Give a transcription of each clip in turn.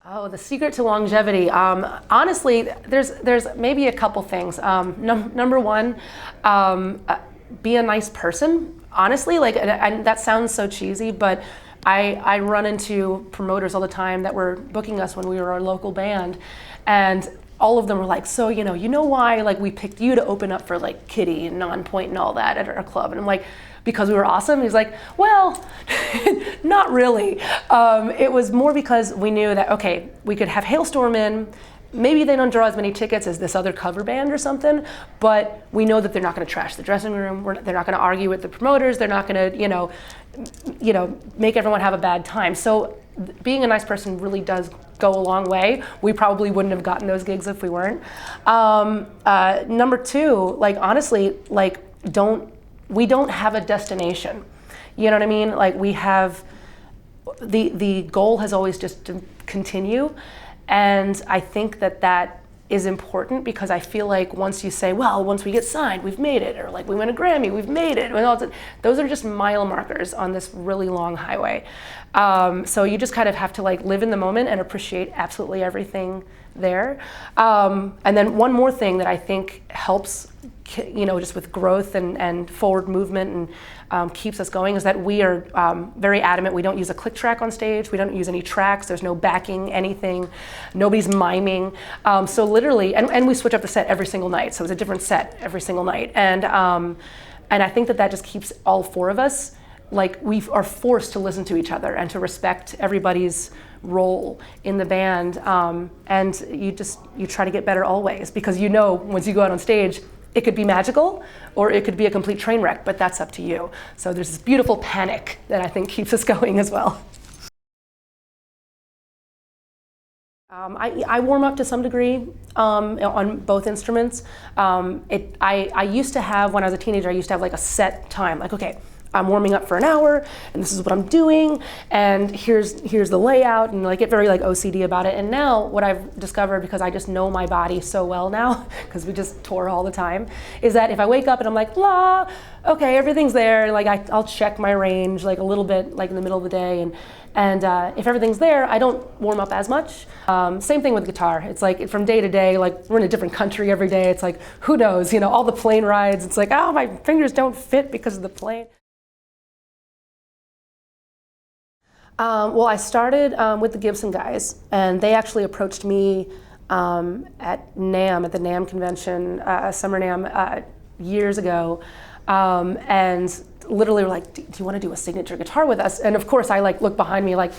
Oh, the secret to longevity. Honestly, there's maybe a couple things. Number one, be a nice person. Honestly, like, and that sounds so cheesy, but I run into promoters all the time that were booking us when we were our local band, and all of them were like, so you know why like we picked you to open up for like Kitty and Non-Point and all that at our club, and I'm like, because we were awesome. He's like, well, not really. It was more because we knew that, okay, we could have Halestorm in, maybe they don't draw as many tickets as this other cover band or something, but we know that they're not gonna trash the dressing room, they're not gonna argue with the promoters, they're not gonna, make everyone have a bad time. So being a nice person really does go a long way. We probably wouldn't have gotten those gigs if we weren't. Number two, like honestly, like we don't have a destination. You know what I mean? Like we have, the goal has always just to continue. And I think that is important because I feel like once you say, well, once we get signed, we've made it, or like we win a Grammy, we've made it. Those are just mile markers on this really long highway. So you just kind of have to like live in the moment and appreciate absolutely everything there. And then one more thing that I think helps, just with growth and forward movement and keeps us going is that we are very adamant. We don't use a click track on stage. We don't use any tracks. There's no backing, anything. Nobody's miming. So literally, and we switch up the set every single night. So it's a different set every single night. And I think that just keeps all four of us, like we are forced to listen to each other and to respect everybody's role in the band. And you try to get better always because once you go out on stage, it could be magical or it could be a complete train wreck, but that's up to you. So there's this beautiful panic that I think keeps us going as well. I warm up to some degree on both instruments. I used to have, when I was a teenager, I used to have like a set time, like, okay, I'm warming up for an hour and this is what I'm doing and here's the layout, and like get very like OCD about it. And now what I've discovered, because I just know my body so well now, because we just tour all the time, is that if I wake up and I'm like, okay, everything's there, like I'll check my range like a little bit like in the middle of the day, and if everything's there, I don't warm up as much. Same thing with guitar. It's like from day to day, like we're in a different country every day. It's like, who knows, all the plane rides, it's like, oh, my fingers don't fit because of the plane. Well, I started with the Gibson guys, and they actually approached me at NAMM, at the NAMM convention, Summer NAMM, years ago, and literally were like, do you want to do a signature guitar with us? And of course, I like look behind me like,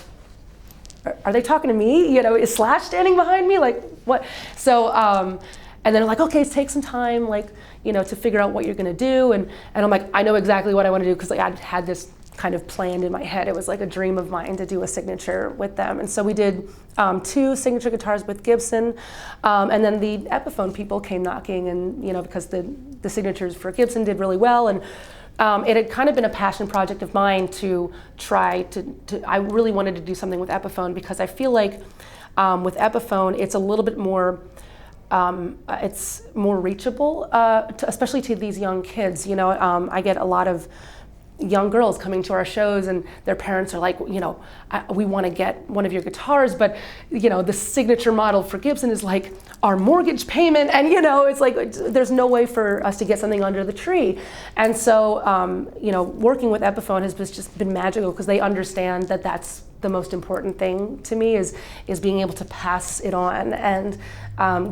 are they talking to me? Is Slash standing behind me? Like, what? So, and then they're like, okay, take some time, like, to figure out what you're going to do. And I'm like, I know exactly what I want to do, because like, I had this kind of planned in my head. It was like a dream of mine to do a signature with them. And so we did 2 signature guitars with Gibson. And then the Epiphone people came knocking, and because the signatures for Gibson did really well. And it had kind of been a passion project of mine to try to I really wanted to do something with Epiphone, because I feel like with Epiphone, it's a little bit more, it's more reachable, especially to these young kids. I get a lot of young girls coming to our shows, and their parents are like, we want to get one of your guitars, but the signature model for Gibson is like our mortgage payment, and it's like there's no way for us to get something under the tree. And so working with Epiphone has just been magical, because they understand that that's the most important thing to me, is being able to pass it on and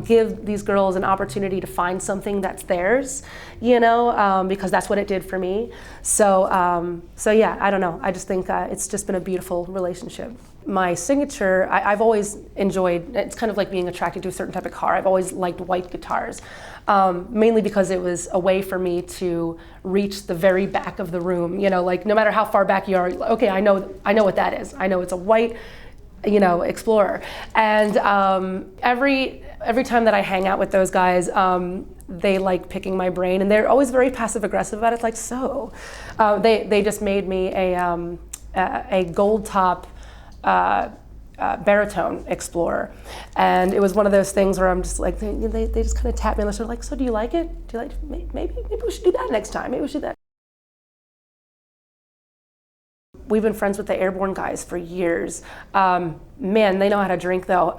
give these girls an opportunity to find something that's theirs, because that's what it did for me. So yeah, I don't know. I just think it's just been a beautiful relationship. My signature, I've always enjoyed, it's kind of like being attracted to a certain type of car. I've always liked white guitars, mainly because it was a way for me to reach the very back of the room. Like no matter how far back you are, okay, I know what that is. I know it's a white, Explorer. And every time that I hang out with those guys, they like picking my brain, and they're always very passive aggressive about it. It's like, so they just made me a gold top baritone Explorer, and it was one of those things where I'm just like, they just kind of tap me on the shoulder, like, so do you like it? Do you like maybe we should do that next time. Maybe we should do that. we've been friends with the Airborne guys for years. Man, they know how to drink though.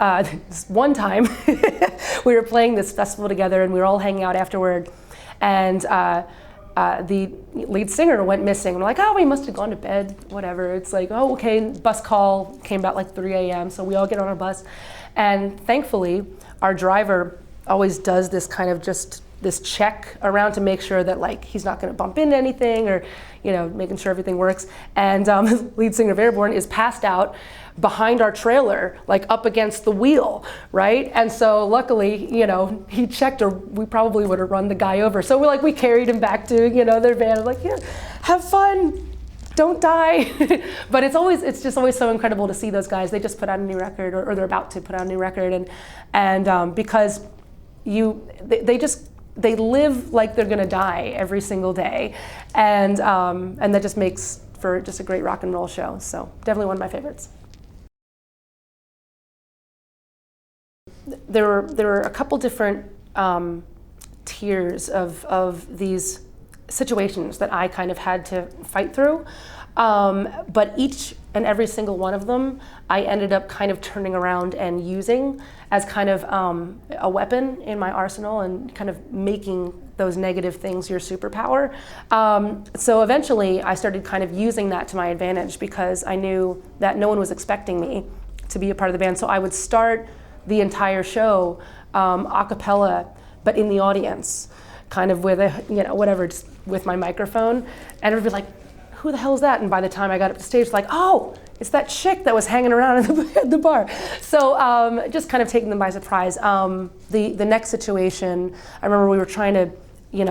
One time we were playing this festival together and we were all hanging out afterward, and the lead singer went missing. We're like, oh, we must have gone to bed, whatever. It's like, oh, okay, bus call came about like 3 a.m. So we all get on our bus. And thankfully, our driver always does this kind of just this check around to make sure that like he's not gonna bump into anything, or making sure everything works. And the lead singer of Airborne is passed out behind our trailer, like up against the wheel, right? And so luckily, he checked, or we probably would have run the guy over. So we carried him back to, their van. I'm like, yeah, have fun, don't die. But it's just always so incredible to see those guys. They just put out a new record, or they're about to put out a new record, and because they live like they're gonna die every single day, and that just makes for just a great rock and roll show. So definitely one of my favorites. There were a couple different tiers of these situations that I kind of had to fight through, but each and every single one of them I ended up kind of turning around and using as kind of a weapon in my arsenal, and kind of making those negative things your superpower. So eventually I started kind of using that to my advantage, because I knew that no one was expecting me to be a part of the band. So I would start the entire show a cappella, but in the audience, kind of with whatever, just with my microphone, and everybody like, who the hell is that? And by the time I got up to stage, it's like, oh, it's that chick that was hanging around at the bar. So just kind of taking them by surprise. The next situation, I remember we were trying to,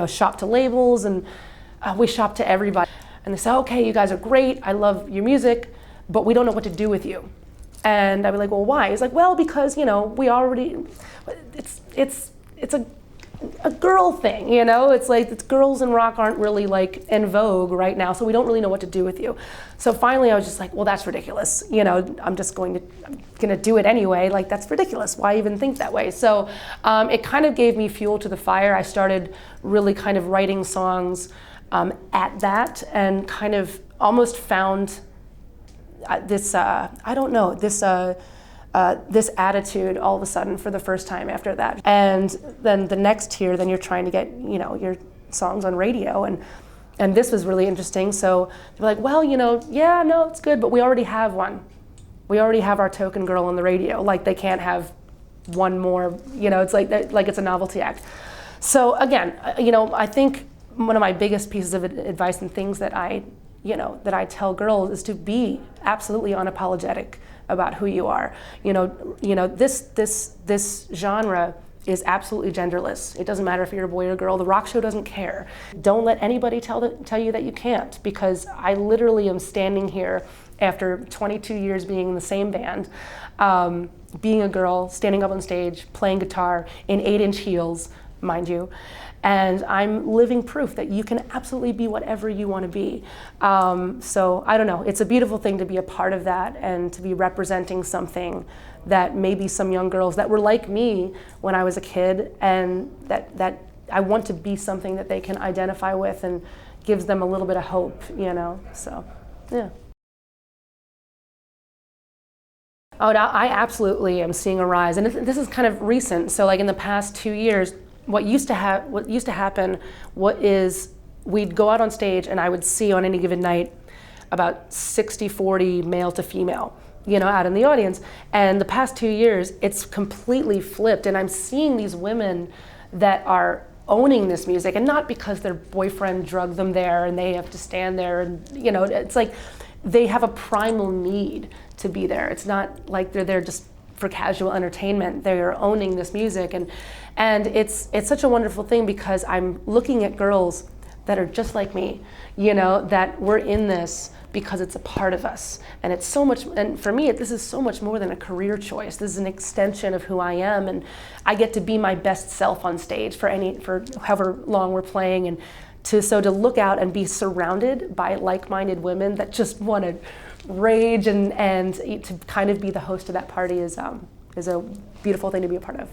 shop to labels, and we shopped to everybody. And they said, okay, you guys are great, I love your music, but we don't know what to do with you. And I'd be like, well, why? He's like, well, because, we already, it's a girl thing, It's like girls in rock aren't really like in vogue right now, so we don't really know what to do with you. So finally I was just like, well, that's ridiculous. I'm gonna do it anyway. Like, that's ridiculous. Why even think that way? So it kind of gave me fuel to the fire. I started really kind of writing songs at that, and kind of almost found this attitude all of a sudden for the first time after that. And then the next tier, then you're trying to get, your songs on radio, and this was really interesting. So they're like, well, yeah, no, it's good, but we already have one. We already have our token girl on the radio. Like, they can't have one more, it's like it's a novelty act. So again, I think one of my biggest pieces of advice and things that I tell girls is to be absolutely unapologetic about who you are. This genre is absolutely genderless. It doesn't matter if you're a boy or a girl. The rock show doesn't care. Don't let anybody tell you that you can't, because I literally am standing here after 22 years being in the same band, being a girl, standing up on stage, playing guitar in 8-inch heels, mind you, and I'm living proof that you can absolutely be whatever you want to be. So I don't know, it's a beautiful thing to be a part of that, and to be representing something that maybe some young girls that were like me when I was a kid, and that I want to be something that they can identify with, and gives them a little bit of hope, so yeah. Oh, I absolutely am seeing a rise, and this is kind of recent. So like in the past 2 years, what used to happen is we'd go out on stage, and I would see on any given night about 60-40 male to female, out in the audience. And the past 2 years, it's completely flipped, and I'm seeing these women that are owning this music, and not because their boyfriend drugged them there and they have to stand there, and it's like they have a primal need to be there. It's not like they're there just for casual entertainment. They are owning this music, and it's such a wonderful thing, because I'm looking at girls that are just like me, that we're in this because it's a part of us, and it's so much. And for me, this is so much more than a career choice. This is an extension of who I am, and I get to be my best self on stage for however long we're playing, and to look out and be surrounded by like-minded women that just want to rage, and to kind of be the host of that party is a beautiful thing to be a part of.